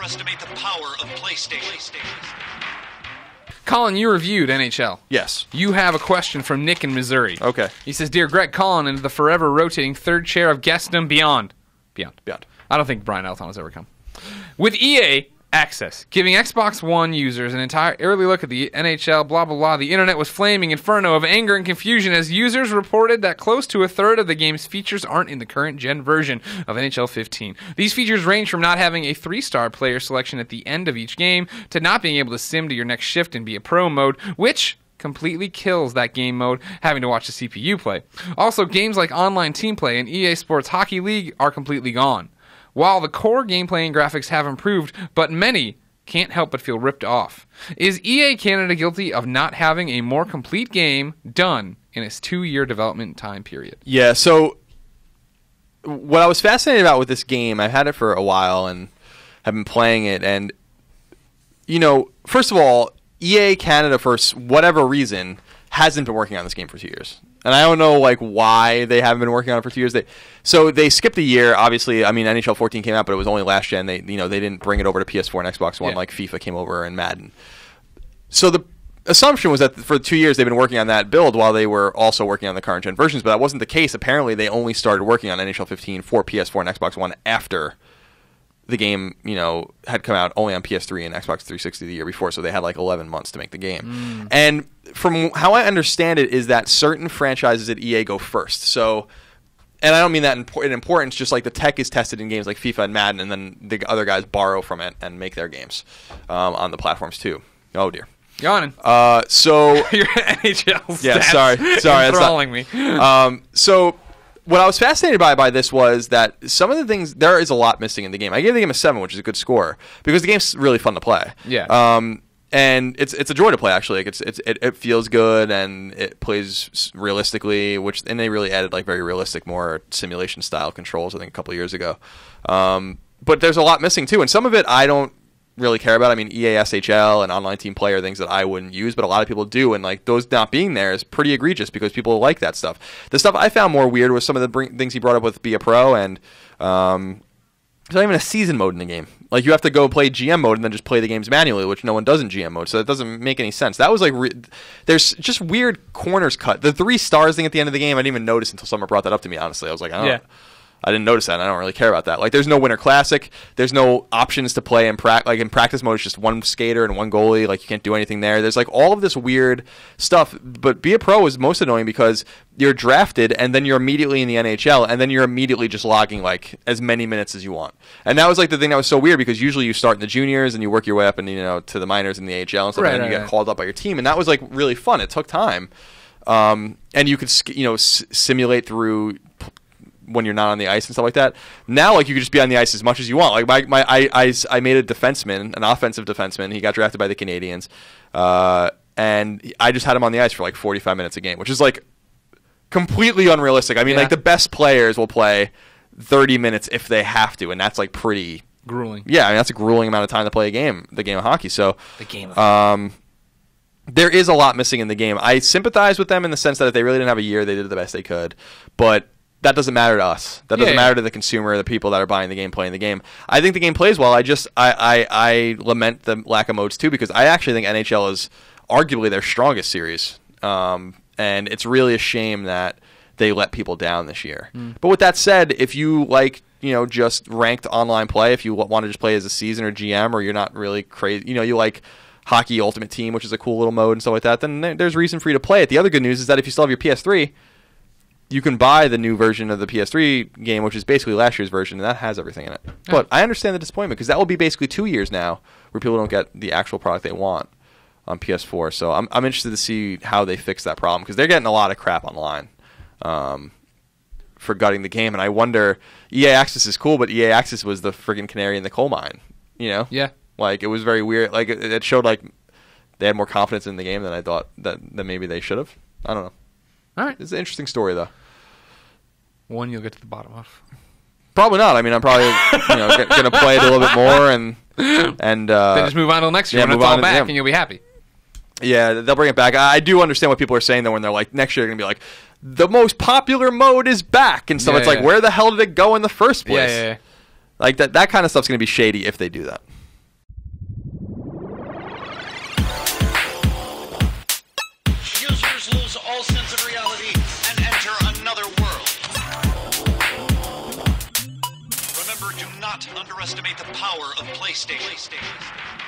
underestimate the power of PlayStation. Colin, you reviewed NHL. Yes. You have a question from Nick in Missouri. Okay. He says, Dear Greg, Colin, into the forever rotating third chair of guestdom beyond. Beyond. I don't think Brian Elton has ever come. With EA access, giving Xbox One users an entire early look at the NHL, blah, blah, blah, the internet was flaming inferno of anger and confusion as users reported that close to a third of the game's features aren't in the current gen version of NHL 15. These features range from not having a 3-star player selection at the end of each game to not being able to sim to your next shift and be a pro mode, which completely kills that game mode, having to watch the CPU play. Also, games like online team play and EA Sports Hockey League are completely gone. While the core gameplay and graphics have improved, but many can't help but feel ripped off. Is EA Canada guilty of not having a more complete game done in its 2-year development time period? Yeah, so what I was fascinated about with this game, I've had it for a while and have been playing it, and, you know, first of all, EA Canada, for whatever reason, hasn't been working on this game for 2 years. And I don't know like why they haven't been working on it for 2 years. So they skipped a year. Obviously, I mean, NHL 14 came out, but it was only last gen. They didn't bring it over to PS4 and Xbox One like FIFA came over and Madden. So the assumption was that for 2 years they've been working on that build while they were also working on the current gen versions, but that wasn't the case. Apparently, they only started working on NHL 15 for PS4 and Xbox One after the game, had come out only on PS3 and Xbox 360 the year before, so they had like 11 months to make the game. And from how I understand it is that certain franchises at EA go first. So, and I don't mean that in importance, just like the tech is tested in games like FIFA and Madden, and then the other guys borrow from it and make their games on the platforms too. Oh dear. Yawning. So your NHL stats. Yeah, sorry, enthralling me. So what I was fascinated by this was that some of the things, there is a lot missing in the game. I gave the game a 7, which is a good score, because the game's really fun to play. Yeah. And it's a joy to play, actually. Like it feels good, and it plays realistically, and they really added like very realistic, more simulation style controls, I think, a couple of years ago. But there's a lot missing too, and some of it I don't really care about. I mean, EA SHL and online team play are things that I wouldn't use, but a lot of people do, and like those not being there is pretty egregious because people like that stuff. The stuff I found more weird was some of the things he brought up with Be a Pro, and there's not even a season mode in the game. Like, you have to go play GM mode and then just play the games manually, which no one does in GM mode, so that doesn't make any sense. That was like, there's just weird corners cut. The 3 stars thing at the end of the game, I didn't even notice until someone brought that up to me, honestly. I was like, I didn't notice that, and I don't really care about that. Like, there's no Winter Classic. There's no options to play in practice mode. It's just one skater and one goalie. Like, you can't do anything there. There's, like, all of this weird stuff. But Be a Pro is most annoying because you're drafted, and then you're immediately in the NHL, and then you're immediately just logging, like, as many minutes as you want. And that was, like, the thing that was so weird, because usually you start in the juniors, and you work your way up and, to the minors in the AHL and stuff, and then you get called up by your team. And that was, like, really fun. It took time. And you could, simulate through when you're not on the ice and stuff like that. Now, like, you could just be on the ice as much as you want. Like, I made a defenseman, an offensive defenseman. He got drafted by the Canadiens, and I just had him on the ice for like 45 minutes a game, which is like completely unrealistic. I mean, like, the best players will play 30 minutes if they have to, and that's like pretty grueling. Yeah, I mean, that's a grueling amount of time to play the game of hockey. So the game of hockey. There is a lot missing in the game. I sympathize with them in the sense that if they really didn't have a year, they did the best they could, but that doesn't matter to us. That doesn't matter to the consumer, the people that are buying the game, playing the game. I think the game plays well. I lament the lack of modes too, because I actually think NHL is arguably their strongest series. And it's really a shame that they let people down this year. But with that said, if you like, just ranked online play, if you want to just play as a season or GM, or you're not really crazy, you like Hockey Ultimate Team, which is a cool little mode and stuff like that, then there's reason for you to play it. The other good news is that if you still have your PS3, you can buy the new version of the PS3 game, which is basically last year's version, and that has everything in it. Yeah. But I understand the disappointment, because that will be basically 2 years now where people don't get the actual product they want on PS4. So I'm interested to see how they fix that problem, because they're getting a lot of crap online for gutting the game. And I wonder, EA Access is cool, but EA Access was the friggin' canary in the coal mine, Yeah. Like, it was very weird. Like, it showed like they had more confidence in the game than I thought that maybe they should have. I don't know. All right. It's an interesting story, though. One you'll get to the bottom of. Probably not. I mean, I'm probably going to play it a little bit more and then just move on to next year when it's all back and you'll be happy. Yeah, they'll bring it back. I do understand what people are saying, though, when they're like, next year they're going to be like, the most popular mode is back and stuff. Like, where the hell did it go in the first place? Yeah. Like, that kind of stuff's going to be shady if they do that. underestimate the power of PlayStation.